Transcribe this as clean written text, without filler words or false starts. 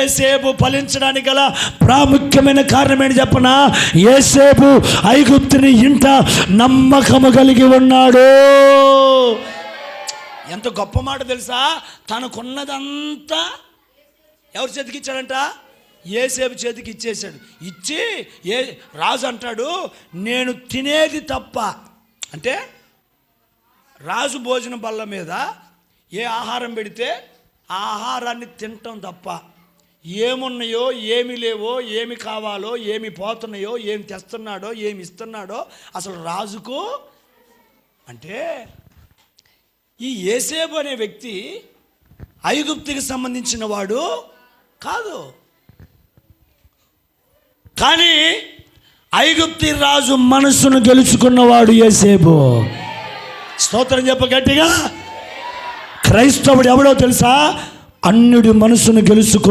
యోసేపు ఫలించడానికి గల ప్రాముఖ్యమైన కారణం ఏంటి చెప్పనా? యోసేపు ఐగుప్తుని ఇంట నమ్మకము కలిగి ఉన్నాడు. ఎంత గొప్ప మాట తెలుసా? తనకున్నదంతా ఎవరి చేతికి ఇచ్చాడంట? యోసేపు చేతికి ఇచ్చేశాడు. ఇచ్చి రాజు అంటాడు, నేను తినేది తప్ప, అంటే రాజు భోజన బల్ల మీద ఏ ఆహారం పెడితే ఆ ఆహారాన్ని తినటం తప్ప ఏమున్నాయో ఏమి లేవో, ఏమి కావాలో, ఏమి పోతున్నాయో, ఏమి తెస్తున్నాడో, ఏమి ఇస్తున్నాడో అసలు రాజుకు. అంటే ఈ యోసేపు అనే వ్యక్తి ఐగుప్తుకి సంబంధించిన వాడు కాదు, కానీ ఐగుప్తి రాజు మనసును గెలుచుకున్నవాడు యోసేపు. స్తోత్రం చెప్ప గట్టిగా. క్రైస్తవుడు ఎవడో తెలుసా? అన్యుడి మనసును గెలుచుకు